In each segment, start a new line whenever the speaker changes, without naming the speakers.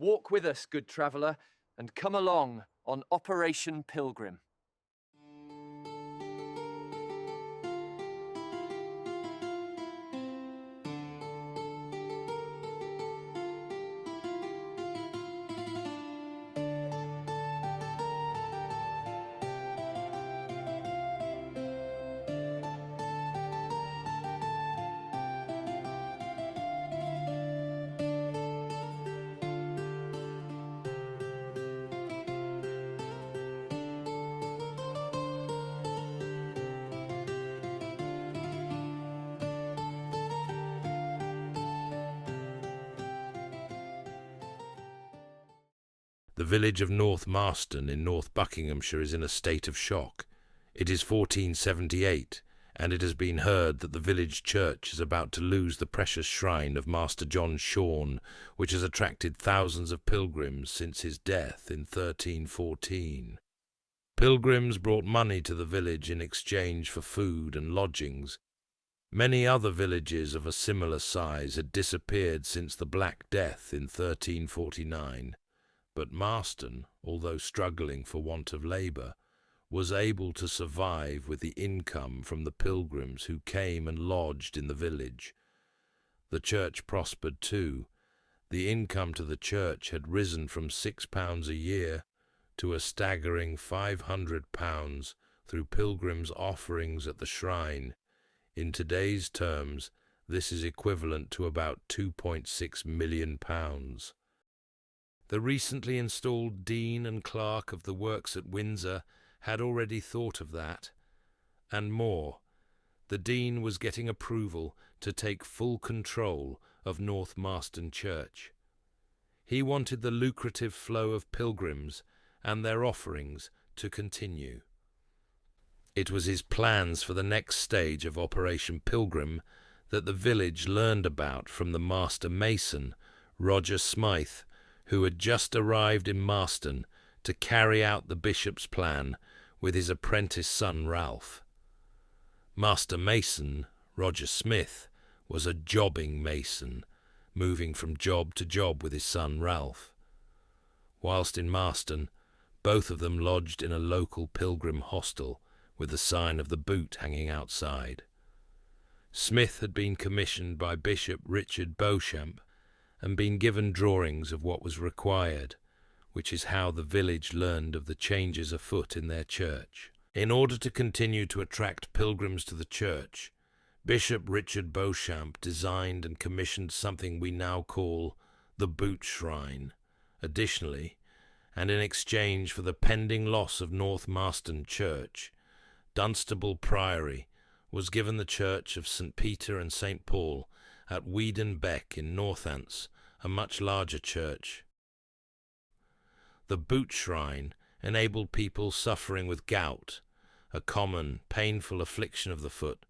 Walk with us, good traveller, and come along on Operation Pilgrim.
The village of North Marston in North Buckinghamshire is in a state of shock. It is 1478, and it has been heard that the village church is about to lose the precious shrine of Master John Shorn, which has attracted thousands of pilgrims since his death in 1314. Pilgrims brought money to the village in exchange for food and lodgings. Many other villages of a similar size had disappeared since the Black Death in 1349. But Marston, although struggling for want of labour, was able to survive with the income from the pilgrims who came and lodged in the village. The church prospered too. The income to the church had risen from £6 a year to a staggering £500 through pilgrims' offerings at the shrine. In today's terms, this is equivalent to about £2.6 million. The recently installed Dean and Clerk of the Works at Windsor had already thought of that, and more. The Dean was getting approval to take full control of North Marston Church. He wanted the lucrative flow of pilgrims and their offerings to continue. It was his plans for the next stage of Operation Pilgrim that the village learned about from the master mason, Roger Smythe, who had just arrived in Marston to carry out the bishop's plan with his apprentice son Ralph. Master Mason, Roger Smith, was a jobbing mason, moving from job to job with his son Ralph. Whilst in Marston, both of them lodged in a local pilgrim hostel with the sign of the Boot hanging outside. Smith had been commissioned by Bishop Richard Beauchamp and been given drawings of what was required, which is how the village learned of the changes afoot in their church. In order to continue to attract pilgrims to the church, Bishop Richard Beauchamp designed and commissioned something we now call the Boot Shrine. Additionally, and in exchange for the pending loss of North Marston Church, Dunstable Priory was given the church of St. Peter and St. Paul at Weedon Beck in Northants, a much larger church. The Boot Shrine enabled people suffering with gout, a common, painful affliction of the foot,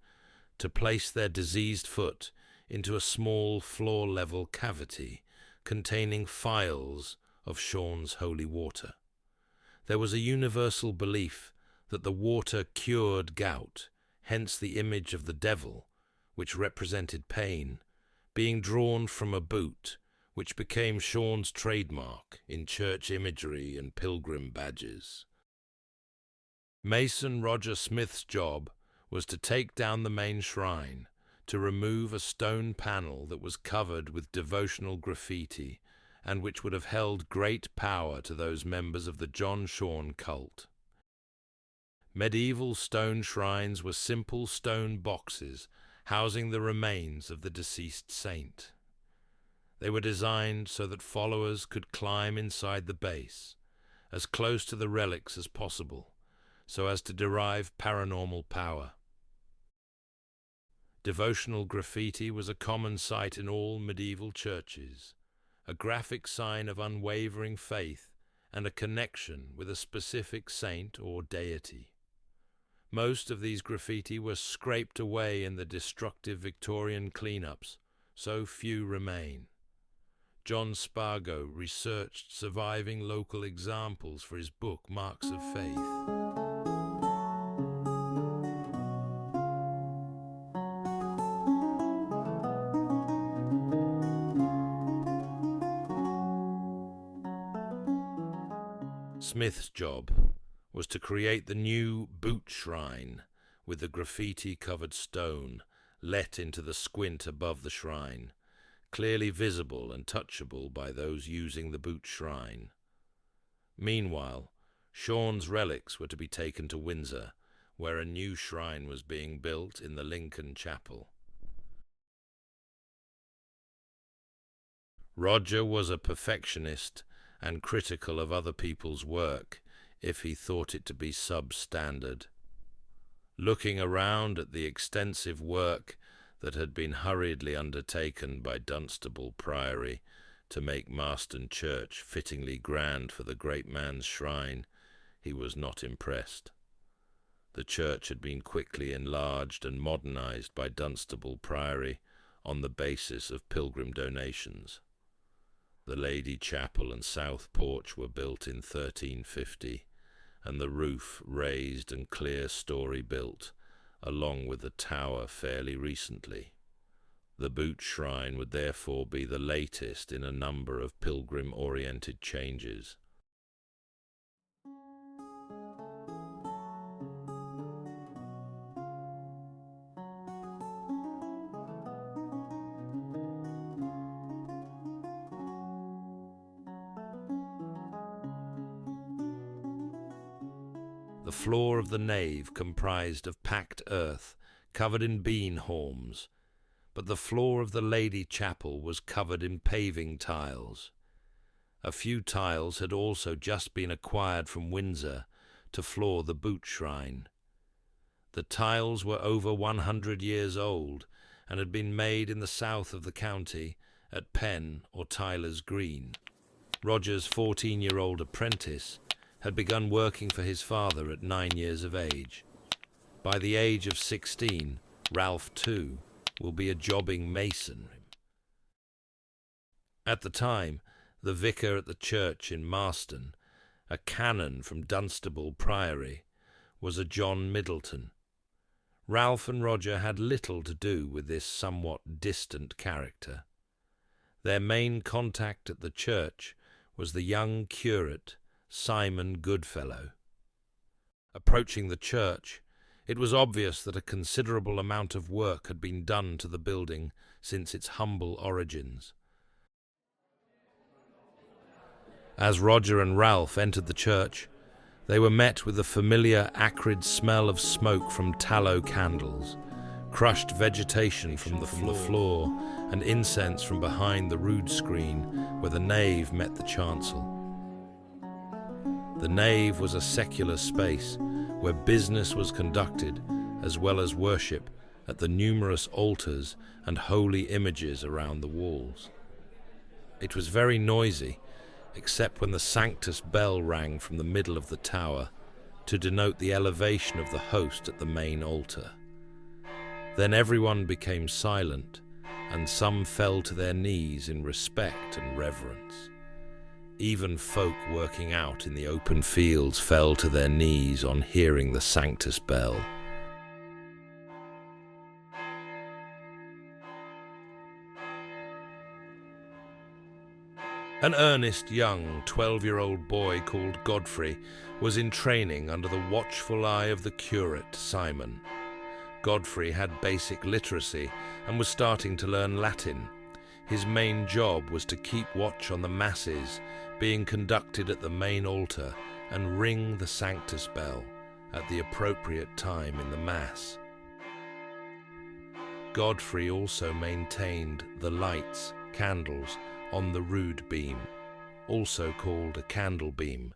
to place their diseased foot into a small floor-level cavity containing phials of Shorn's holy water. There was a universal belief that the water cured gout, hence the image of the devil, which represented pain, being drawn from a boot, which became Shorn's trademark in church imagery and pilgrim badges. Mason Roger Smith's job was to take down the main shrine, to remove a stone panel that was covered with devotional graffiti and which would have held great power to those members of the John Shorn cult. Medieval stone shrines were simple stone boxes housing the remains of the deceased saint. They were designed so that followers could climb inside the base, as close to the relics as possible, so as to derive paranormal power. Devotional graffiti was a common sight in all medieval churches, a graphic sign of unwavering faith and a connection with a specific saint or deity. Most of these graffiti were scraped away in the destructive Victorian cleanups, so few remain. John Spargo researched surviving local examples for his book Marks of Faith. Smith's job was to create the new boot shrine with the graffiti-covered stone let into the squint above the shrine, clearly visible and touchable by those using the boot shrine. Meanwhile, Sean's relics were to be taken to Windsor, where a new shrine was being built in the Lincoln Chapel. Roger was a perfectionist and critical of other people's work if he thought it to be substandard. Looking around at the extensive work that had been hurriedly undertaken by Dunstable Priory to make Marston Church fittingly grand for the great man's shrine, he was not impressed. The church had been quickly enlarged and modernized by Dunstable Priory on the basis of Pilgrim donations. The Lady Chapel and south porch were built in 1350, and the roof raised and clear story built, along with the tower fairly recently. The boot shrine would therefore be the latest in a number of pilgrim-oriented changes. The floor of the nave comprised of packed earth covered in bean haulms, but the floor of the Lady Chapel was covered in paving tiles. A few tiles had also just been acquired from Windsor to floor the boot shrine. The tiles were over 100 years old and had been made in the south of the county at Penn or Tyler's Green. Roger's 14-year-old apprentice had begun working for his father at 9 years of age. By the age of 16, Ralph, too, will be a jobbing mason. At the time, the vicar at the church in Marston, a canon from Dunstable Priory, was a John Middleton. Ralph and Roger had little to do with this somewhat distant character. Their main contact at the church was the young curate, Simon Goodfellow. Approaching the church, it was obvious that a considerable amount of work had been done to the building since its humble origins. As Roger and Ralph entered the church, they were met with the familiar acrid smell of smoke from tallow candles, crushed vegetation from the floor, and incense from behind the rood screen where the nave met the chancel. The nave was a secular space where business was conducted as well as worship at the numerous altars and holy images around the walls. It was very noisy, except when the Sanctus bell rang from the middle of the tower to denote the elevation of the host at the main altar. Then everyone became silent, and some fell to their knees in respect and reverence. Even folk working out in the open fields fell to their knees on hearing the Sanctus bell. An earnest young 12-year-old boy called Godfrey was in training under the watchful eye of the curate, Simon. Godfrey had basic literacy and was starting to learn Latin. His main job was to keep watch on the masses being conducted at the main altar and ring the Sanctus bell at the appropriate time in the Mass. Godfrey also maintained the lights, candles, on the rood beam, also called a candle beam,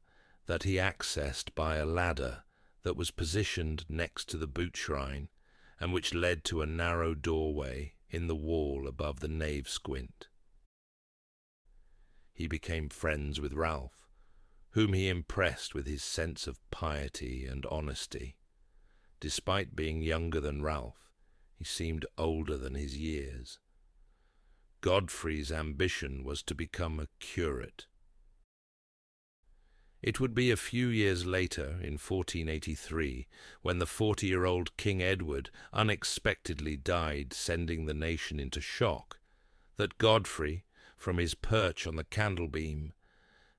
that he accessed by a ladder that was positioned next to the boot shrine and which led to a narrow doorway in the wall above the nave squint. He became friends with Ralph, whom he impressed with his sense of piety and honesty. Despite being younger than Ralph, he seemed older than his years. Godfrey's ambition was to become a curate. It would be a few years later, in 1483, when the 40-year-old King Edward unexpectedly died, sending the nation into shock, that Godfrey, from his perch on the candle beam,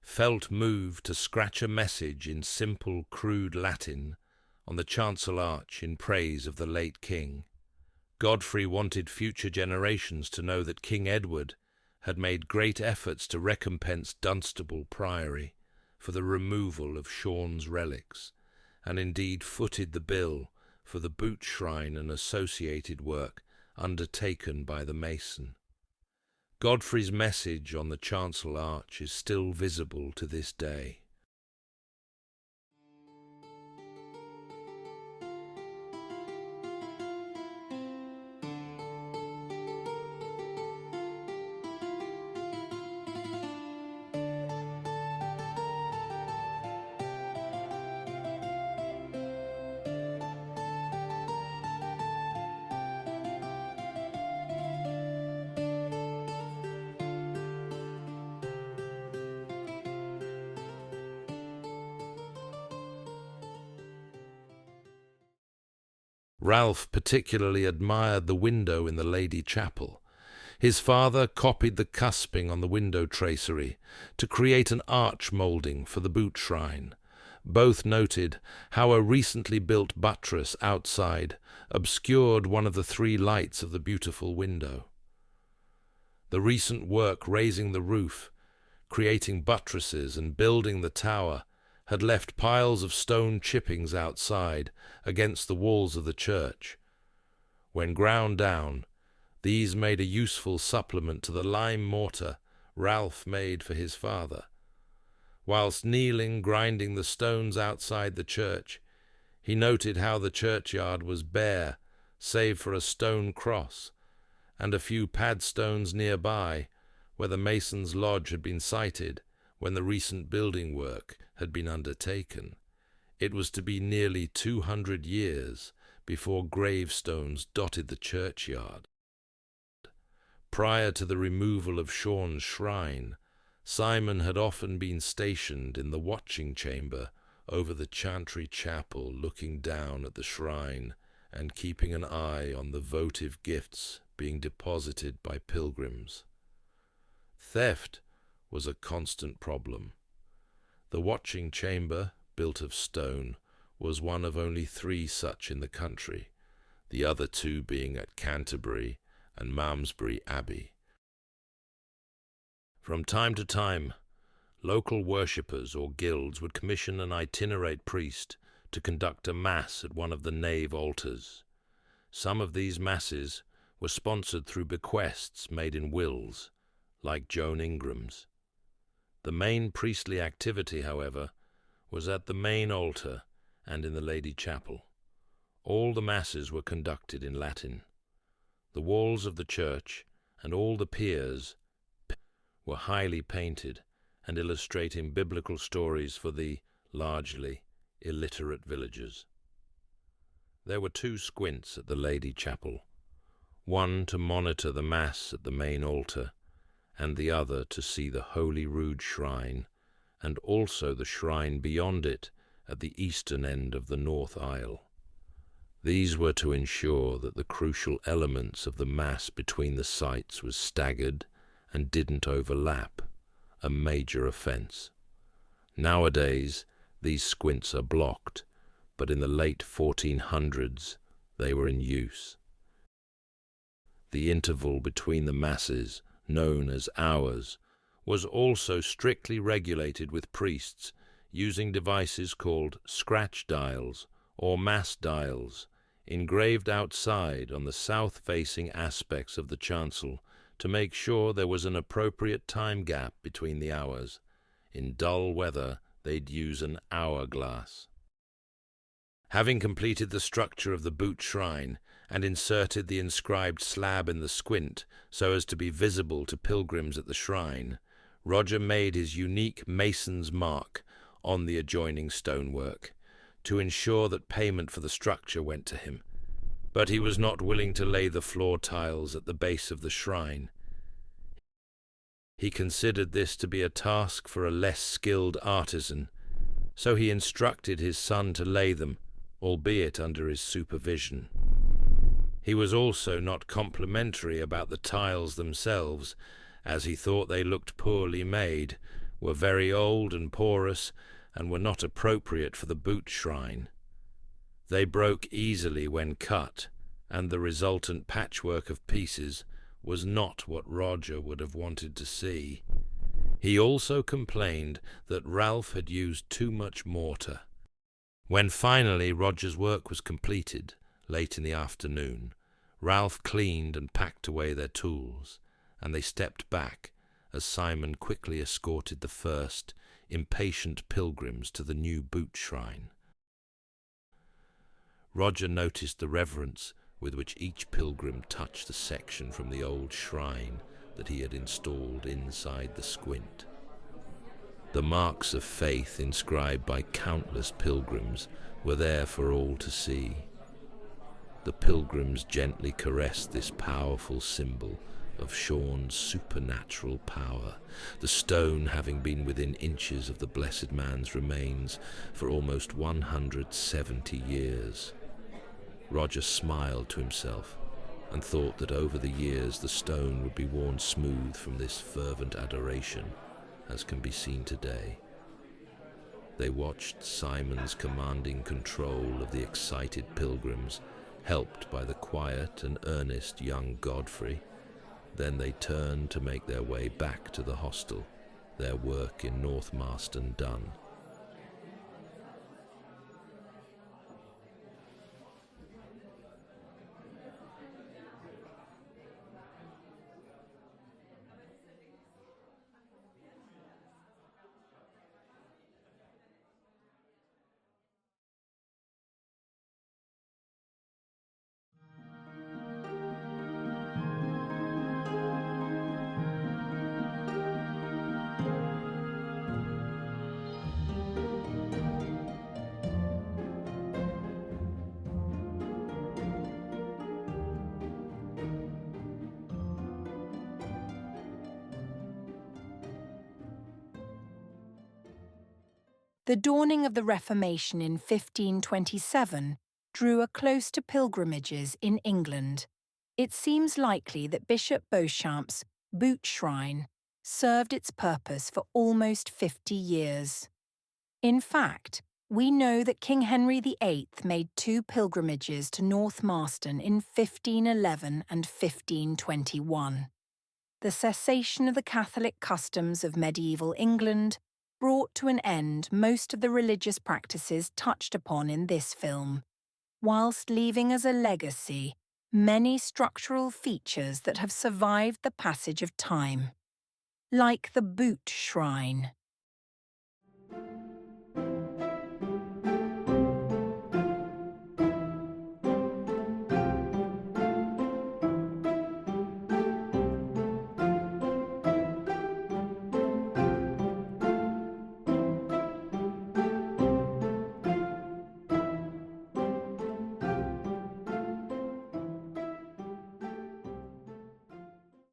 felt moved to scratch a message in simple, crude Latin on the chancel arch in praise of the late king. Godfrey wanted future generations to know that King Edward had made great efforts to recompense Dunstable Priory for the removal of Sean's relics, and indeed footed the bill for the boot shrine and associated work undertaken by the mason. Godfrey's message on the chancel arch is still visible to this day. Ralph particularly admired the window in the Lady Chapel. His father copied the cusping on the window tracery to create an arch moulding for the boot shrine. Both noted how a recently built buttress outside obscured one of the three lights of the beautiful window. The recent work raising the roof, creating buttresses and building the tower had left piles of stone chippings outside against the walls of the church. When ground down, these made a useful supplement to the lime mortar Ralph made for his father. Whilst kneeling, grinding the stones outside the church, he noted how the churchyard was bare, save for a stone cross, and a few padstones nearby, where the mason's lodge had been sited when the recent building work had been undertaken. It was to be nearly 200 years before gravestones dotted the churchyard. Prior to the removal of Sean's shrine, Simon had often been stationed in the watching chamber over the chantry chapel, looking down at the shrine and keeping an eye on the votive gifts being deposited by pilgrims. Theft was a constant problem. The watching chamber, built of stone, was one of only 3 such in the country, the other 2 being at Canterbury and Malmesbury Abbey. From time to time, local worshippers or guilds would commission an itinerant priest to conduct a mass at one of the nave altars. Some of these masses were sponsored through bequests made in wills, like Joan Ingram's. The main priestly activity, however, was at the main altar and in the Lady Chapel. All the masses were conducted in Latin. The walls of the church and all the piers were highly painted and illustrating biblical stories for the, largely, illiterate villagers. There were 2 squints at the Lady Chapel, one to monitor the Mass at the main altar, and the other to see the Holy Rood Shrine, and also the shrine beyond it at the eastern end of the north aisle. These were to ensure that the crucial elements of the Mass between the sites was staggered and didn't overlap, a major offence. Nowadays, these squints are blocked, but in the late 1400s they were in use. The interval between the Masses, known as hours, was also strictly regulated, with priests using devices called scratch dials or mass dials engraved outside on the south-facing aspects of the chancel to make sure there was an appropriate time gap between the hours. In dull weather, they'd use an hourglass. Having completed the structure of the boot shrine and inserted the inscribed slab in the squint so as to be visible to pilgrims at the shrine, Roger made his unique mason's mark on the adjoining stonework to ensure that payment for the structure went to him. But he was not willing to lay the floor tiles at the base of the shrine. He considered this to be a task for a less skilled artisan, so he instructed his son to lay them, albeit under his supervision. He was also not complimentary about the tiles themselves, as he thought they looked poorly made, were very old and porous and were not appropriate for the boot shrine. They broke easily when cut, and the resultant patchwork of pieces was not what Roger would have wanted to see. He also complained that Ralph had used too much mortar. When finally Roger's work was completed, late in the afternoon, Ralph cleaned and packed away their tools, and they stepped back as Simon quickly escorted the first, impatient pilgrims to the new boot shrine. Roger noticed the reverence with which each pilgrim touched the section from the old shrine that he had installed inside the squint. The marks of faith inscribed by countless pilgrims were there for all to see. The pilgrims gently caressed this powerful symbol of Sean's supernatural power, the stone having been within inches of the blessed man's remains for almost 170 years. Roger smiled to himself and thought that over the years the stone would be worn smooth from this fervent adoration, as can be seen today. They watched Simon's commanding control of the excited pilgrims, helped by the quiet and earnest young Godfrey. Then they turned to make their way back to the hostel, their work in North Marston done.
The dawning of the Reformation in 1527 drew a close to pilgrimages in England. It seems likely that Bishop Beauchamp's boot shrine served its purpose for almost 50 years. In fact, we know that King Henry VIII made 2 pilgrimages to North Marston in 1511 and 1521. The cessation of the Catholic customs of medieval England brought to an end most of the religious practices touched upon in this film, whilst leaving as a legacy many structural features that have survived the passage of time, like the boot shrine.